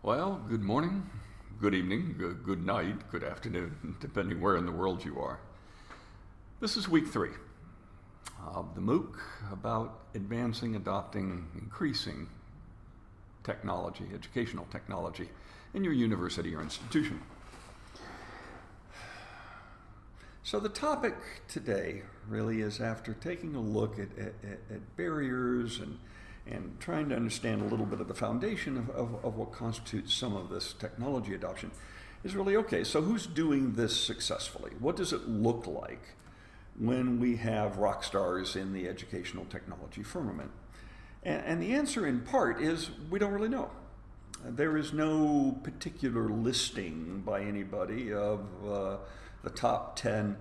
Well, good morning, good evening, good night, good afternoon, depending where in the world you are. This is week 3 of the MOOC about advancing, adopting, increasing technology, educational technology in your university or institution. So the topic today really is, after taking a look at barriers and trying to understand a little bit of the foundation of what constitutes some of this technology adoption, is really, okay, so who's doing this successfully? What does it look like when we have rock stars in the educational technology firmament? And the answer in part is we don't really know. There is no particular listing by anybody of the top 10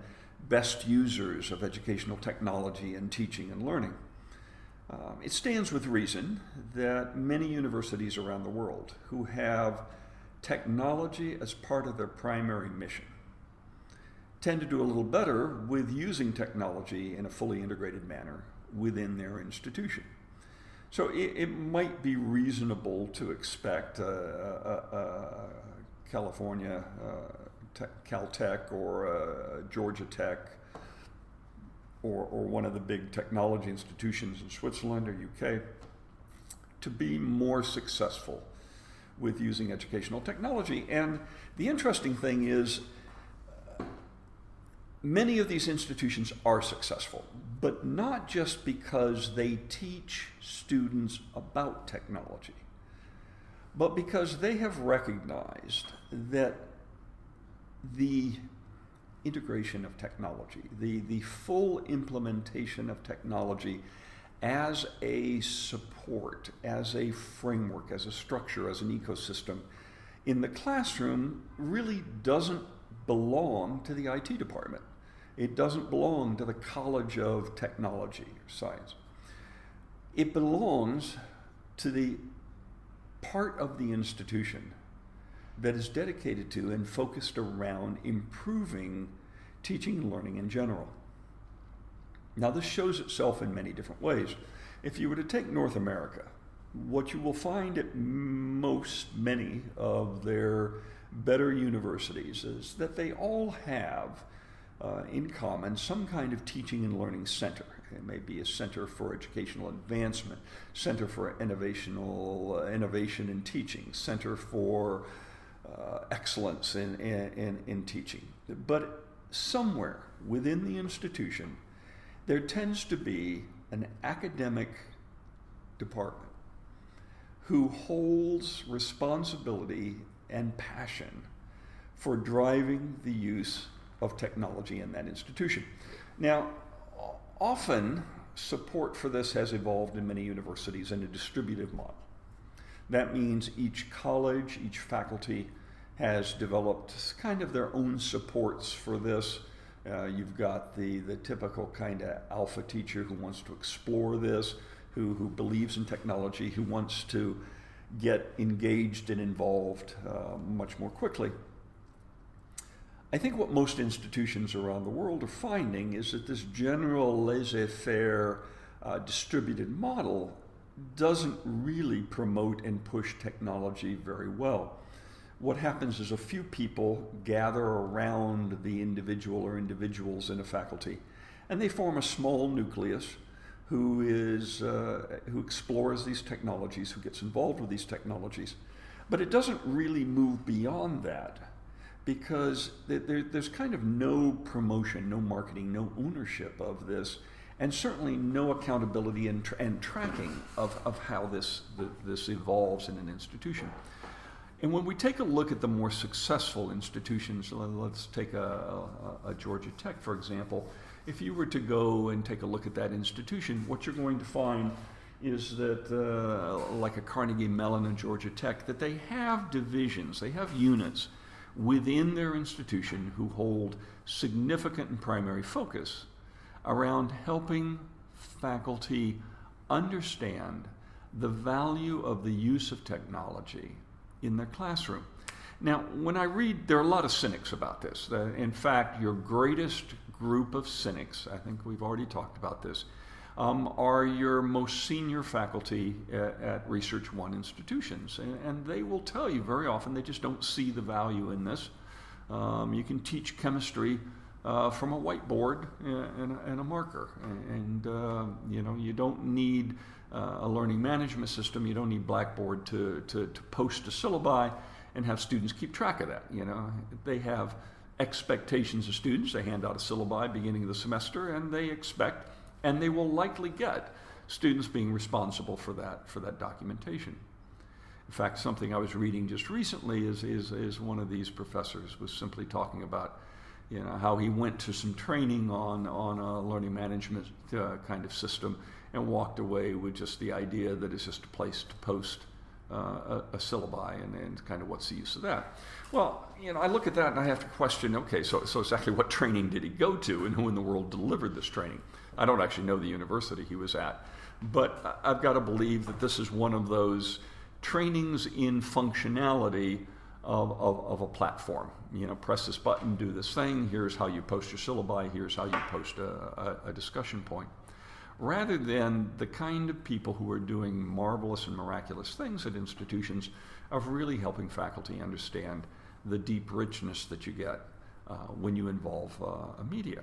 best users of educational technology in teaching and learning. It stands with reason that many universities around the world who have technology as part of their primary mission tend to do a little better with using technology in a fully integrated manner within their institution. So it might be reasonable to expect California, Caltech, or Georgia Tech, or one of the big technology institutions in Switzerland or UK to be more successful with using educational technology. And the interesting thing is, many of these institutions are successful, but not just because they teach students about technology, but because they have recognized that the integration of technology, the full implementation of technology as a support, as a framework, as a structure, as an ecosystem in the classroom, really doesn't belong to the IT department. It doesn't belong to the College of Technology or Science. It belongs to the part of the institution that is dedicated to and focused around improving teaching and learning in general. Now, this shows itself in many different ways. If you were to take North America, what you will find at many of their better universities is that they all have in common some kind of teaching and learning center. It may be a center for educational advancement, center for innovation in teaching, center for excellence in teaching. But somewhere within the institution, there tends to be an academic department who holds responsibility and passion for driving the use of technology in that institution. Now, often support for this has evolved in many universities in a distributive model. That means each college, each faculty has developed kind of their own supports for this. You've got the typical kind of alpha teacher who wants to explore this, who believes in technology, who wants to get engaged and involved much more quickly. I think what most institutions around the world are finding is that this general laissez-faire distributed model doesn't really promote and push technology very well. What happens is a few people gather around the individual or individuals in a faculty, and they form a small nucleus who explores these technologies, who gets involved with these technologies. But it doesn't really move beyond that, because there's kind of no promotion, no marketing, no ownership of this, and certainly no accountability and tracking of how this evolves in an institution. And when we take a look at the more successful institutions, let's take a Georgia Tech, for example. If you were to go and take a look at that institution, what you're going to find is that, like a Carnegie Mellon and Georgia Tech, that they have divisions, they have units within their institution who hold significant and primary focus around helping faculty understand the value of the use of technology in their classroom. Now, when I read, there are a lot of cynics about this. In fact, your greatest group of cynics, I think we've already talked about this, are your most senior faculty at Research One institutions. And they will tell you very often they just don't see the value in this. You can teach chemistry from a whiteboard and a marker. And you don't need a learning management system. You don't need Blackboard to post a syllabi and have students keep track of that. They have expectations of students. They hand out a syllabi beginning of the semester, and they expect, and they will likely get, students being responsible for that documentation. In fact, something I was reading just recently is one of these professors was simply talking about how he went to some training on a learning management kind of system and walked away with just the idea that it's just a place to post a syllabi and kind of what's the use of that. Well, I look at that and I have to question, okay, so exactly what training did he go to and who in the world delivered this training? I don't actually know the university he was at, but I've got to believe that this is one of those trainings in functionality of a platform. Press this button, do this thing, here's how you post your syllabi, here's how you post a discussion point. Rather than the kind of people who are doing marvelous and miraculous things at institutions of really helping faculty understand the deep richness that you get when you involve a media.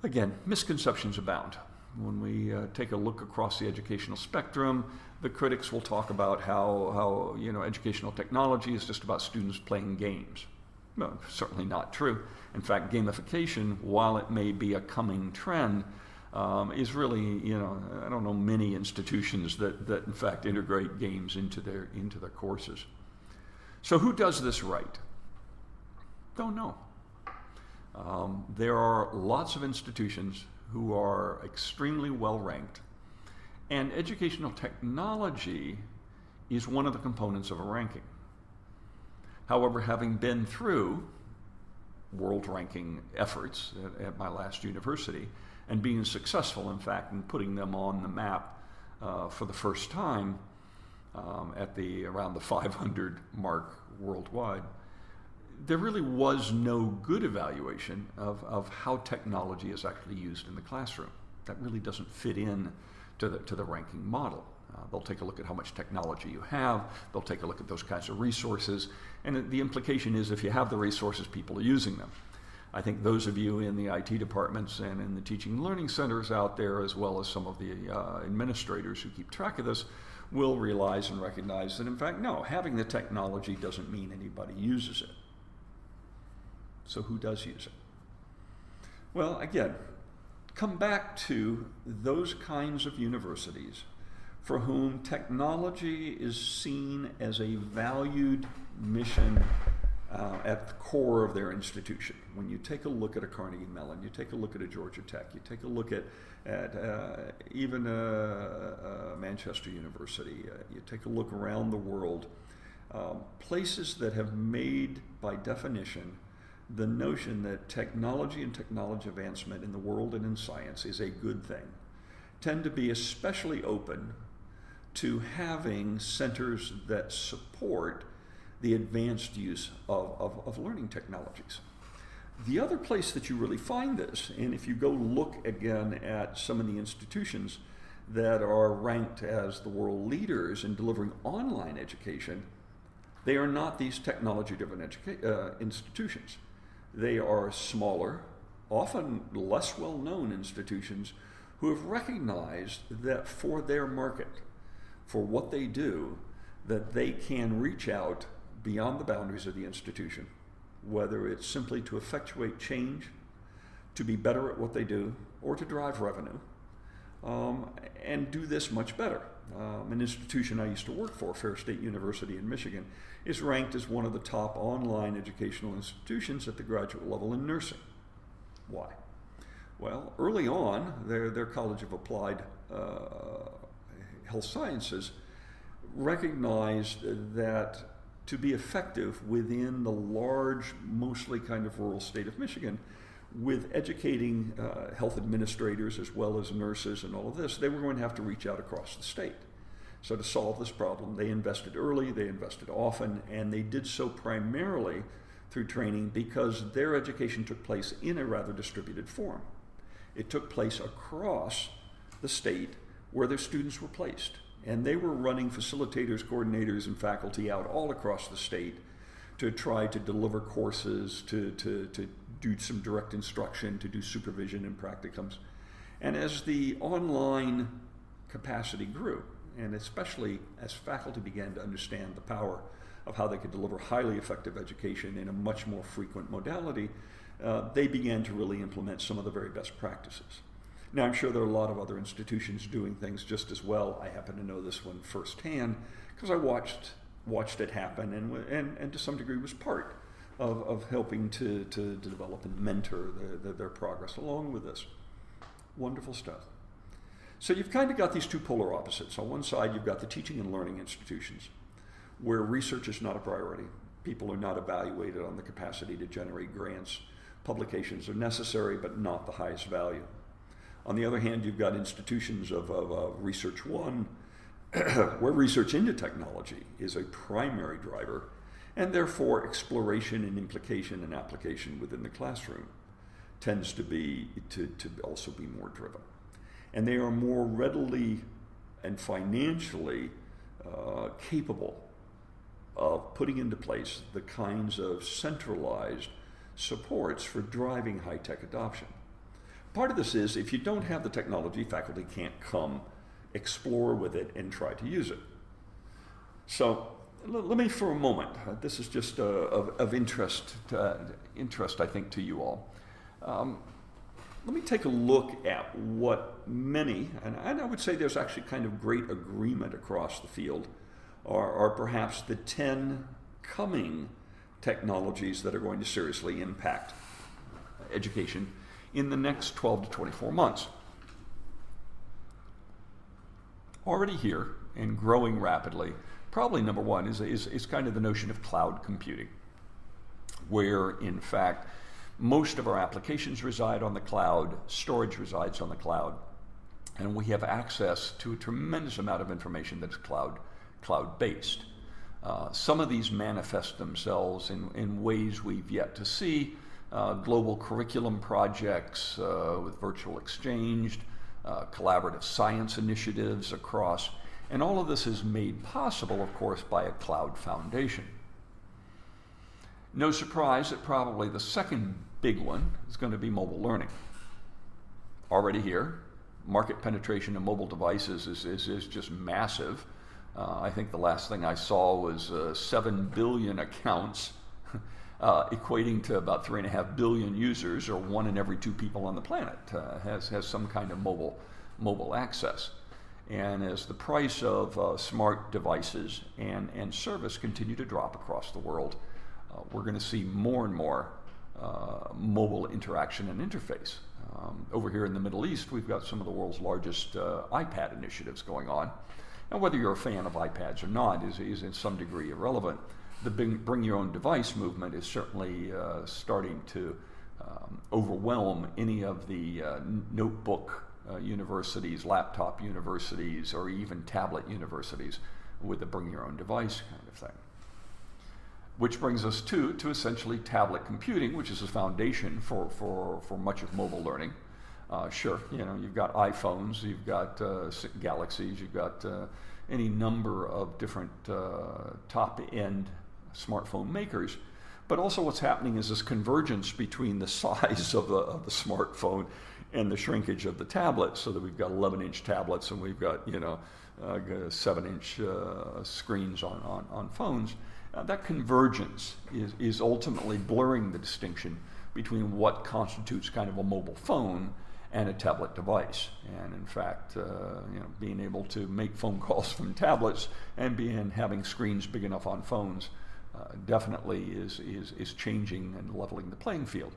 Again, misconceptions abound. When we take a look across the educational spectrum, the critics will talk about how educational technology is just about students playing games. Well, certainly not true. In fact, gamification, while it may be a coming trend, is really, I don't know many institutions that in fact integrate games into their courses. So who does this right? Don't know. There are lots of institutions who are extremely well ranked, and educational technology is one of the components of a ranking. However, having been through world ranking efforts at my last university, and being successful, in fact, in putting them on the map for the first time at around the 500 mark worldwide, there really was no good evaluation of how technology is actually used in the classroom. That really doesn't fit in to the ranking model. They'll take a look at how much technology you have, they'll take a look at those kinds of resources, and the implication is if you have the resources, people are using them. I think those of you in the IT departments and in the teaching and learning centers out there, as well as some of the administrators who keep track of this, will realize and recognize that, in fact, no, having the technology doesn't mean anybody uses it. So who does use it? Well, again, come back to those kinds of universities for whom technology is seen as a valued mission at the core of their institution. When you take a look at a Carnegie Mellon, you take a look at a Georgia Tech, you take a look at even a Manchester University, you take a look around the world, places that have made, by definition, the notion that technology and technology advancement in the world and in science is a good thing, tend to be especially open to having centers that support the advanced use of learning technologies. The other place that you really find this, and if you go look again at some of the institutions that are ranked as the world leaders in delivering online education, they are not these technology-driven institutions. They are smaller, often less well-known institutions who have recognized that for their market, for what they do, that they can reach out beyond the boundaries of the institution, whether it's simply to effectuate change, to be better at what they do, or to drive revenue, and do this much better. An institution I used to work for, Fair State University in Michigan, is ranked as one of the top online educational institutions at the graduate level in nursing. Why? Well, early on, their College of Applied Health Sciences recognized that to be effective within the large, mostly kind of rural state of Michigan, with educating health administrators as well as nurses and all of this, they were going to have to reach out across the state. So to solve this problem, they invested early, they invested often, and they did so primarily through training because their education took place in a rather distributed form. It took place across the state where their students were placed. And they were running facilitators, coordinators, and faculty out all across the state to try to deliver courses, to do some direct instruction, to do supervision and practicums. And as the online capacity grew, and especially as faculty began to understand the power of how they could deliver highly effective education in a much more frequent modality, they began to really implement some of the very best practices. Now, I'm sure there are a lot of other institutions doing things just as well. I happen to know this one firsthand because I watched it happen and to some degree was part of helping to develop and mentor their progress along with this. Wonderful stuff. So you've kind of got these two polar opposites. On one side, you've got the teaching and learning institutions where research is not a priority. People are not evaluated on the capacity to generate grants. Publications are necessary, but not the highest value. On the other hand, you've got institutions of Research One, where research into technology is a primary driver, and therefore exploration and implication and application within the classroom tends to also be more driven. And they are more readily and financially capable of putting into place the kinds of centralized supports for driving high-tech adoption. Part of this is if you don't have the technology, faculty can't come explore with it and try to use it. So let me for a moment, this is just of interest, I think, to you all. Let me take a look at what many, and I would say there's actually kind of great agreement across the field, are perhaps the 10 coming technologies that are going to seriously impact education in the next 12 to 24 months. Already here and growing rapidly, probably number one is kind of the notion of cloud computing, where in fact most of our applications reside on the cloud, storage resides on the cloud, and we have access to a tremendous amount of information that's cloud-based. Some of these manifest themselves in ways we've yet to see. Global curriculum projects with virtual exchange, collaborative science initiatives across, and all of this is made possible, of course, by a cloud foundation. No surprise that probably the second big one is going to be mobile learning. Already here, market penetration of mobile devices is just massive. I think the last thing I saw was 7 billion accounts, equating to about 3.5 billion users, or 1 in every 2 people on the planet has some kind of mobile access. And as the price of smart devices and service continue to drop across the world, we're going to see more and more mobile interaction and interface. Over here in the Middle East, we've got some of the world's largest iPad initiatives going on. And whether you're a fan of iPads or not is in some degree irrelevant. The bring your own device movement is certainly starting to overwhelm any of the notebook universities, laptop universities, or even tablet universities with the bring your own device kind of thing. Which brings us to essentially tablet computing, which is a foundation for much of mobile learning. Sure, you've got iPhones, you've got Galaxies, you've got any number of different top-end smartphone makers. But also what's happening is this convergence between the size of the smartphone and the shrinkage of the tablet, so that we've got 11-inch tablets and we've got 7-inch screens on phones. That convergence is ultimately blurring the distinction between what constitutes kind of a mobile phone and a tablet device. And in fact, being able to make phone calls from tablets and having screens big enough on phones definitely is changing and leveling the playing field.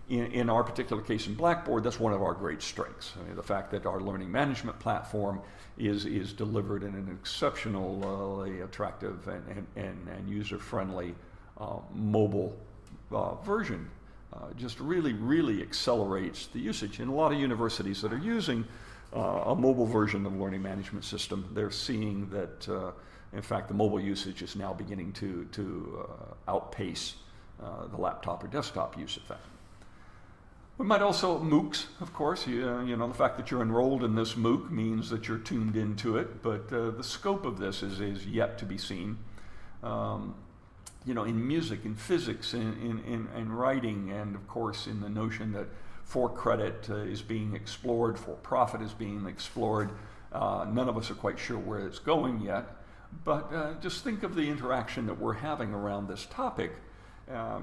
In our particular case in Blackboard, that's one of our great strengths. I mean, the fact that our learning management platform is delivered in an exceptionally attractive and user-friendly mobile version just really accelerates the usage. In a lot of universities that are using a mobile version of the learning management system, they're seeing that in fact the mobile usage is now beginning to outpace the laptop or desktop use of that. We might also, MOOCs, of course, the fact that you're enrolled in this MOOC means that you're tuned into it, but the scope of this is yet to be seen. In music, in physics, in writing, and of course in the notion that for credit is being explored, for profit is being explored. None of us are quite sure where it's going yet, but just think of the interaction that we're having around this topic.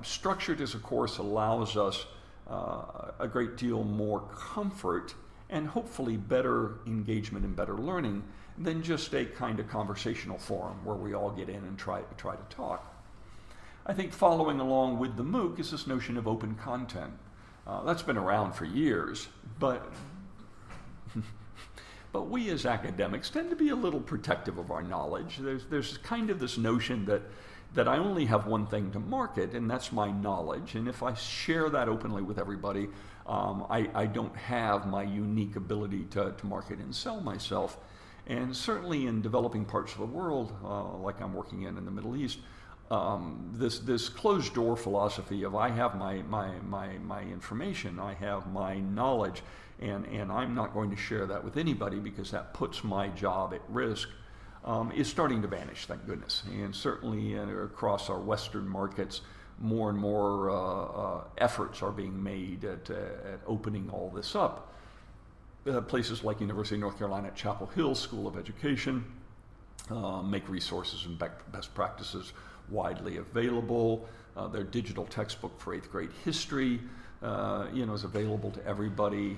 Structured as a course allows us a great deal more comfort and hopefully better engagement and better learning than just a kind of conversational forum where we all get in and try to talk. I think following along with the MOOC is this notion of open content. That's been around for years, but we as academics tend to be a little protective of our knowledge. There's kind of this notion that I only have one thing to market, and that's my knowledge. And if I share that openly with everybody, I don't have my unique ability to market and sell myself. And certainly in developing parts of the world, like I'm working in the Middle East, this closed door philosophy of I have my information, I have my knowledge, and I'm not going to share that with anybody because that puts my job at risk, is starting to vanish, thank goodness. And certainly across our Western markets, more and more efforts are being made at opening all this up. Places like University of North Carolina at Chapel Hill School of Education make resources and best practices widely available. Their digital textbook for 8th grade history is available to everybody.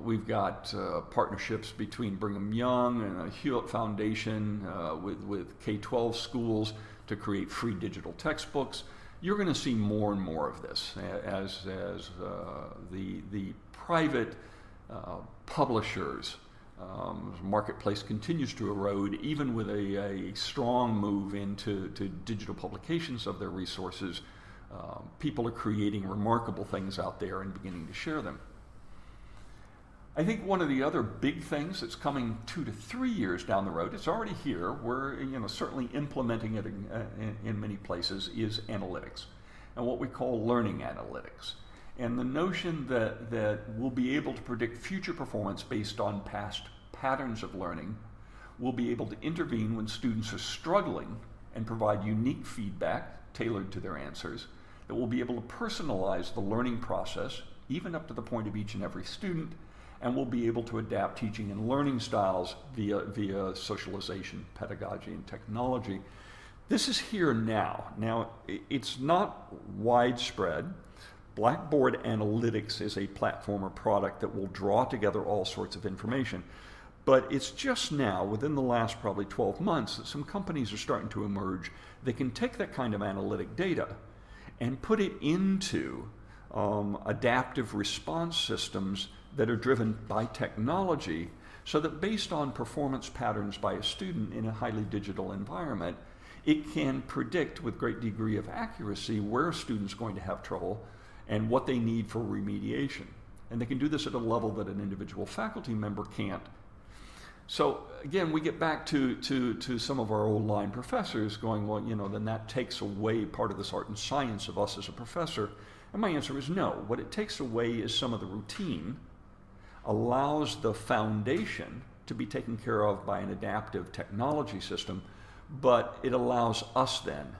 We've got partnerships between Brigham Young and the Hewlett Foundation with K-12 schools to create free digital textbooks. You're going to see more and more of this as the private publishers marketplace continues to erode, even with a strong move into digital publications of their resources. People are creating remarkable things out there and beginning to share them. I think one of the other big things that's coming 2 to 3 years down the road, it's already here, we're certainly implementing it in many places, is analytics and what we call learning analytics. And the notion that we'll be able to predict future performance based on past patterns of learning, we'll be able to intervene when students are struggling and provide unique feedback tailored to their answers, that we'll be able to personalize the learning process, even up to the point of each and every student, and we'll be able to adapt teaching and learning styles via socialization, pedagogy, and technology. This is here now. Now, it's not widespread. Blackboard Analytics is a platform or product that will draw together all sorts of information. But it's just now, within the last probably 12 months, that some companies are starting to emerge. They can take that kind of analytic data and put it into adaptive response systems that are driven by technology, so that based on performance patterns by a student in a highly digital environment, it can predict with great degree of accuracy where a student's going to have trouble and what they need for remediation. And they can do this at a level that an individual faculty member can't. So again, we get back to some of our old line professors going, well, then that takes away part of this art and science of us as a professor. And my answer is no. What it takes away is some of the routine, allows the foundation to be taken care of by an adaptive technology system, but it allows us then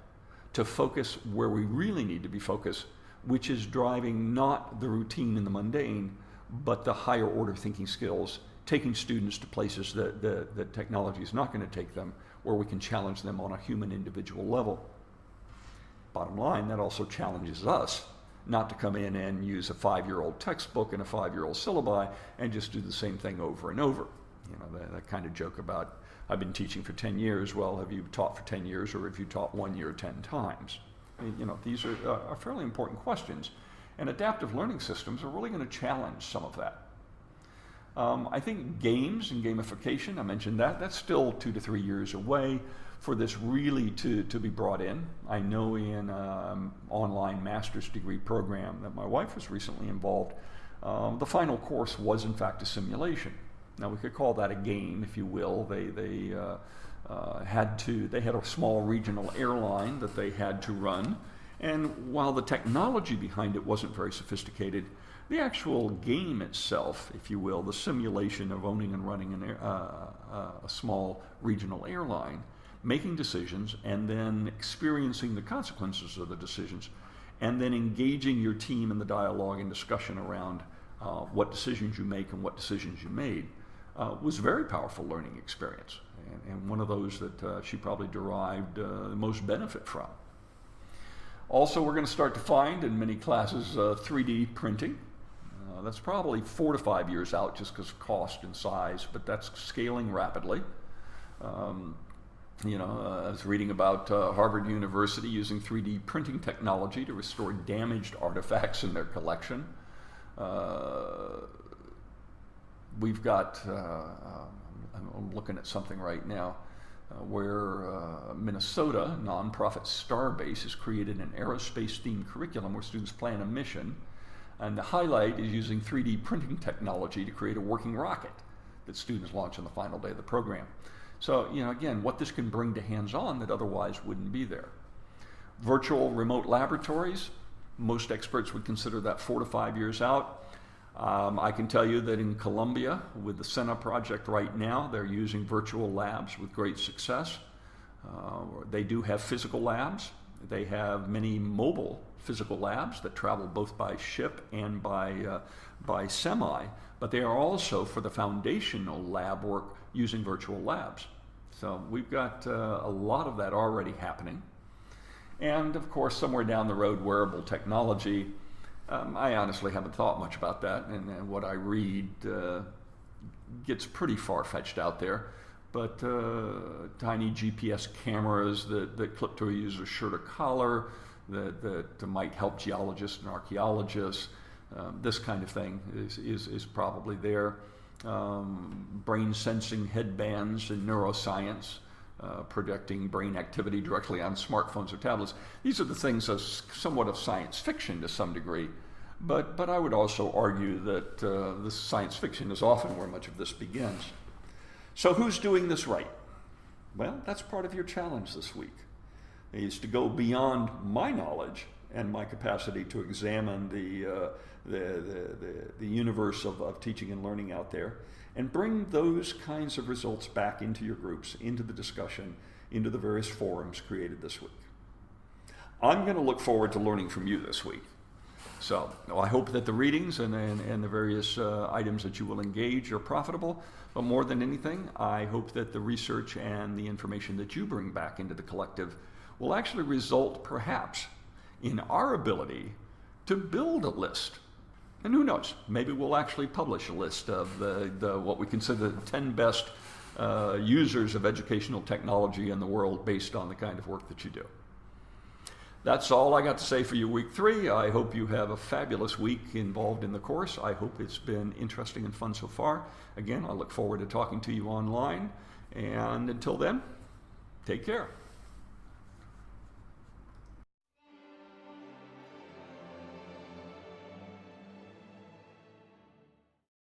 to focus where we really need to be focused, which is driving not the routine and the mundane, but the higher order thinking skills, taking students to places that technology is not going to take them, where we can challenge them on a human individual level. Bottom line, that also challenges us not to come in and use a 5-year-old textbook and a 5-year-old syllabi and just do the same thing over and over. That kind of joke about, I've been teaching for 10 years. Well, have you taught for 10 years, or have you taught 1 year 10 times? These are fairly important questions. And adaptive learning systems are really going to challenge some of that. I think games and gamification, I mentioned that's still 2 to 3 years away for this really to be brought in. I know in an online master's degree program that my wife was recently involved, the final course was in fact a simulation. Now we could call that a game, if you will. They had a small regional airline that they had to run, and while the technology behind it wasn't very sophisticated, The actual game itself, if you will, the simulation of owning and running a small regional airline, making decisions and then experiencing the consequences of the decisions, and then engaging your team in the dialogue and discussion around what decisions you make and what decisions you made, was a very powerful learning experience, and one of those that she probably derived the most benefit from. Also, we're going to start to find in many classes 3D printing. That's probably 4 to 5 years out just because of cost and size, but that's scaling rapidly. I was reading about Harvard University using 3D printing technology to restore damaged artifacts in their collection. We've got, I'm looking at something right now, where Minnesota nonprofit Starbase has created an aerospace-themed curriculum where students plan a mission, and the highlight is using 3D printing technology to create a working rocket that students launch on the final day of the program. So, again, what this can bring to hands-on that otherwise wouldn't be there. Virtual remote laboratories, most experts would consider that 4 to 5 years out. I can tell you that in Columbia, with the Senna project right now, they're using virtual labs with great success. They do have physical labs. They have many mobile physical labs that travel both by ship and by semi, but they are also, for the foundational lab work, using virtual labs. So we've got a lot of that already happening. And of course, somewhere down the road, wearable technology. I honestly haven't thought much about that, and what I read gets pretty far-fetched out there. But tiny GPS cameras that clip to a user's shirt or collar that might help geologists and archaeologists, this kind of thing is probably there. Brain sensing headbands in neuroscience, projecting brain activity directly on smartphones or tablets. These are the things of somewhat of science fiction to some degree, but I would also argue that the science fiction is often where much of this begins. So who's doing this right? Well, that's part of your challenge this week, is to go beyond my knowledge and my capacity to examine the universe of teaching and learning out there, and bring those kinds of results back into your groups, into the discussion, into the various forums created this week. I'm going to look forward to learning from you this week. So I hope that the readings and the various items that you will engage are profitable, but more than anything, I hope that the research and the information that you bring back into the collective will actually result, perhaps, in our ability to build a list. And who knows, maybe we'll actually publish a list of what we consider the 10 best users of educational technology in the world based on the kind of work that you do. That's all I got to say for you week 3. I hope you have a fabulous week involved in the course. I hope it's been interesting and fun so far. Again, I look forward to talking to you online. And until then, take care.